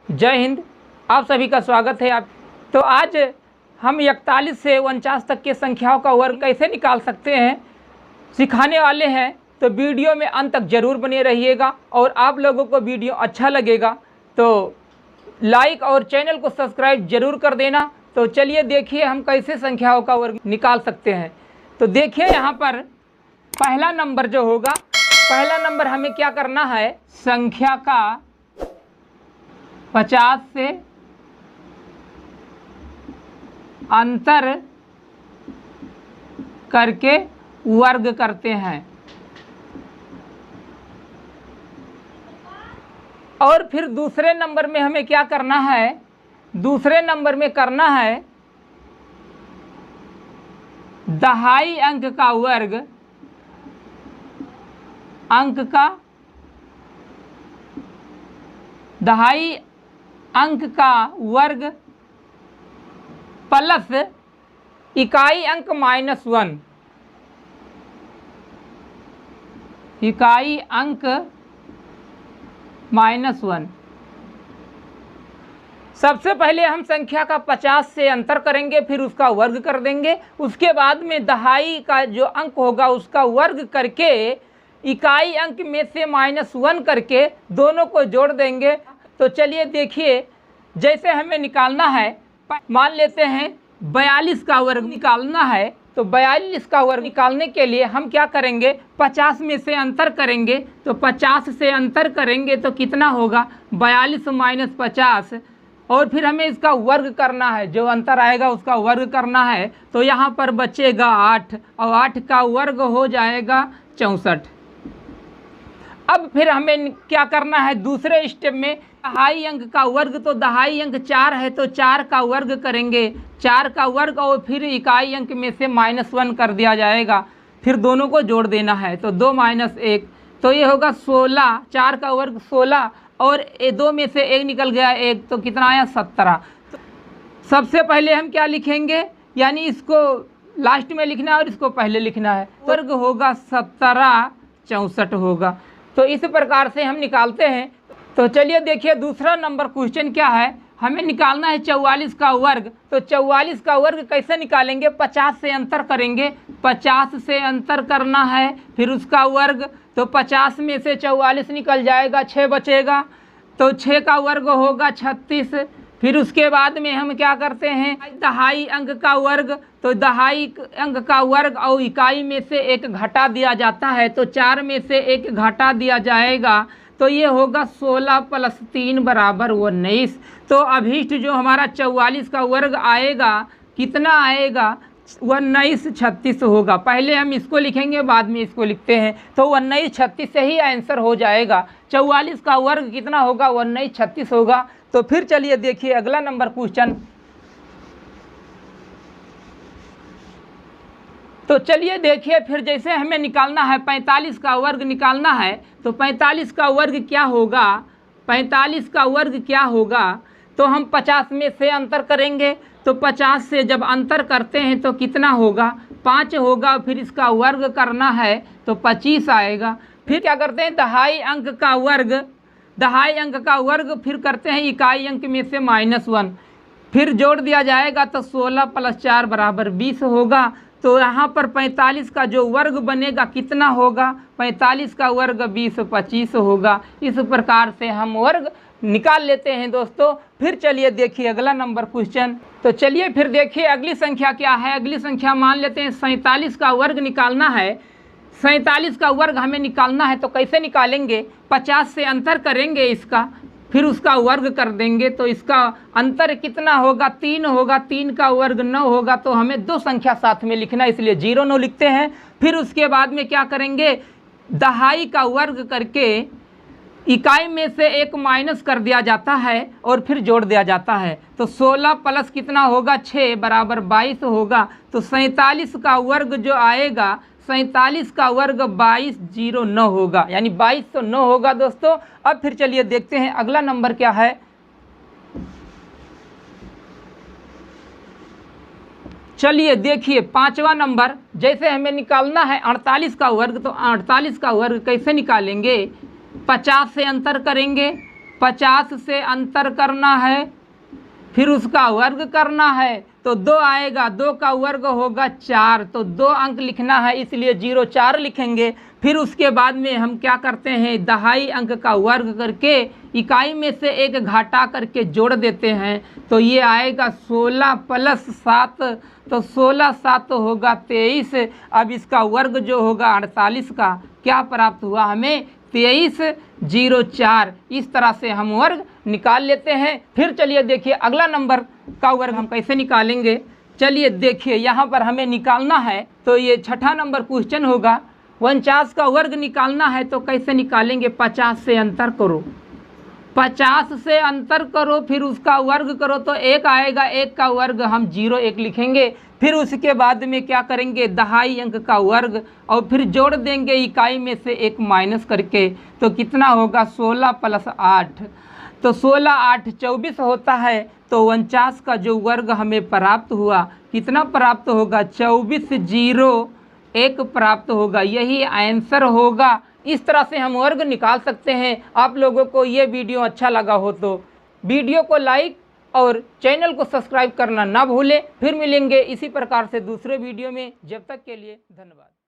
जय हिंद। आप सभी का स्वागत है। आप तो आज हम 41 से 49 तक के संख्याओं का वर्ग कैसे निकाल सकते हैं सिखाने वाले हैं। तो वीडियो में अंत तक ज़रूर बने रहिएगा और आप लोगों को वीडियो अच्छा लगेगा तो लाइक और चैनल को सब्सक्राइब जरूर कर देना। तो चलिए देखिए हम कैसे संख्याओं का वर्ग निकाल सकते हैं। तो देखिए यहाँ पर पहला नंबर जो होगा, पहला नंबर हमें क्या करना है, संख्या का 50 से अंतर करके वर्ग करते हैं। और फिर दूसरे नंबर में हमें क्या करना है, दूसरे नंबर में करना है दहाई अंक का वर्ग, अंक का दहाई अंक का वर्ग प्लस इकाई अंक -1, इकाई अंक -1। सबसे पहले हम संख्या का 50 से अंतर करेंगे, फिर उसका वर्ग कर देंगे। उसके बाद में दहाई का जो अंक होगा उसका वर्ग करके इकाई अंक में से -1 करके दोनों को जोड़ देंगे। तो चलिए देखिए, जैसे हमें निकालना है, मान लेते हैं 42 का वर्ग निकालना है। तो 42 का वर्ग निकालने के लिए हम क्या करेंगे, 50 में से अंतर करेंगे। तो 50 से अंतर करेंगे तो कितना होगा, 42 - 50। और फिर हमें इसका वर्ग करना है, जो अंतर आएगा उसका वर्ग करना है। तो यहाँ पर बचेगा 8 और 8 का वर्ग हो जाएगा 64। अब फिर हमें क्या करना है, दूसरे स्टेप में दहाई अंक का वर्ग, तो दहाई अंक 4 है तो 4 का वर्ग करेंगे, 4 का वर्ग और फिर इकाई अंक में से -1 कर दिया जाएगा। फिर दोनों को जोड़ देना है, तो 2 - 1 तो ये होगा 16। 4 का वर्ग 16 और 2 में से 1 निकल गया 1, तो कितना आया 17। तो सबसे पहले हम क्या लिखेंगे, यानी इसको लास्ट में लिखना है और इसको पहले लिखना है। वर्ग होगा 17, 64 होगा। तो इस प्रकार से हम निकालते हैं। तो चलिए देखिए दूसरा नंबर क्वेश्चन क्या है, हमें निकालना है 44 का वर्ग। तो 44 का वर्ग कैसे निकालेंगे, 50 से अंतर करेंगे, 50 से अंतर करना है, फिर उसका वर्ग। तो 50 में से 44 निकल जाएगा, 6 बचेगा, तो 6 का वर्ग होगा 36। फिर उसके बाद में हम क्या करते हैं, दहाई अंक का वर्ग। तो दहाई अंक का वर्ग और इकाई में से 1 घटा दिया जाता है, तो 4 में से 1 घटा दिया जाएगा। तो ये होगा 16 + 3 = 19। तो अभीष्ट जो हमारा 44 का वर्ग आएगा कितना आएगा, 19 36 होगा। पहले हम इसको लिखेंगे बाद में इसको लिखते हैं। तो 19 36 से ही आंसर हो जाएगा। 44 का वर्ग कितना होगा, 19 36 होगा। तो फिर चलिए देखिए अगला नंबर क्वेश्चन। तो चलिए देखिए फिर जैसे हमें निकालना है 45 का वर्ग निकालना है। तो 45 का वर्ग क्या होगा, 45 का वर्ग क्या होगा, तो हम 50 में से अंतर करेंगे। तो 50 से जब अंतर करते हैं तो कितना होगा, 5 होगा। फिर इसका वर्ग करना है तो 25 आएगा। फिर क्या करते हैं, दहाई अंक का वर्ग, दहाई अंक का वर्ग फिर करते हैं इकाई अंक में से -1, फिर जोड़ दिया जाएगा। तो 16 + 4 = 20 होगा। तो यहाँ पर 45 का जो वर्ग बनेगा कितना होगा, 45 का वर्ग 20 25 होगा। इस प्रकार से हम वर्ग निकाल लेते हैं दोस्तों। फिर चलिए देखिए अगला नंबर क्वेश्चन। तो चलिए फिर देखिए अगली संख्या क्या है। अगली संख्या मान लेते हैं 47 का वर्ग निकालना है। 47 का वर्ग हमें निकालना है, तो कैसे निकालेंगे, 50 से अंतर करेंगे इसका, फिर उसका वर्ग कर देंगे। तो इसका अंतर कितना होगा, 3 होगा। 3 का वर्ग 9 होगा। तो हमें 2 संख्या साथ में लिखना है, इसलिए 0 9 लिखते हैं। फिर उसके बाद में क्या करेंगे, दहाई का वर्ग करके इकाई में से 1 माइनस कर दिया जाता है और फिर जोड़ दिया जाता है। तो 16 प्लस कितना होगा, 6 = 22 होगा। तो 47 का वर्ग जो आएगा, 47 का वर्ग 22 0 9 होगा, यानी 22 तो 9 होगा दोस्तों। अब फिर चलिए देखते हैं अगला नंबर क्या है। चलिए देखिए पांचवा नंबर, जैसे हमें निकालना है 48 का वर्ग। तो 48 का वर्ग कैसे निकालेंगे, 50 से अंतर करेंगे, 50 से अंतर करना है, फिर उसका वर्ग करना है तो 2 आएगा, 2 का वर्ग होगा 4, तो 2 अंक लिखना है इसलिए 04 लिखेंगे। फिर उसके बाद में हम क्या करते हैं, दहाई अंक का वर्ग करके इकाई में से एक घटा करके जोड़ देते हैं, तो ये आएगा 16 + 7, तो 16 7 होगा 23। अब इसका वर्ग जो होगा 48 का क्या प्राप्त हुआ हमें, 2304। इस तरह से हम वर्ग निकाल लेते हैं। फिर चलिए देखिए अगला नंबर का वर्ग हम कैसे निकालेंगे। चलिए देखिए यहाँ पर हमें निकालना है, तो ये छठा नंबर क्वेश्चन होगा। 49 का वर्ग निकालना है तो कैसे निकालेंगे, 50 से अंतर करो, 50 से अंतर करो, फिर उसका वर्ग करो तो 1 आएगा, 1 का वर्ग हम 01 लिखेंगे। फिर उसके बाद में क्या करेंगे, दहाई अंक का वर्ग और फिर जोड़ देंगे इकाई में से एक माइनस करके, तो कितना होगा 16 + 8, तो 16 8 24 होता है। तो 49 का जो वर्ग हमें प्राप्त हुआ कितना प्राप्त होगा, 2401 प्राप्त होगा, यही आंसर होगा। इस तरह से हम वर्ग निकाल सकते हैं। आप लोगों को ये वीडियो अच्छा लगा हो तो वीडियो को लाइक और चैनल को सब्सक्राइब करना ना भूलें। फिर मिलेंगे इसी प्रकार से दूसरे वीडियो में, जब तक के लिए धन्यवाद।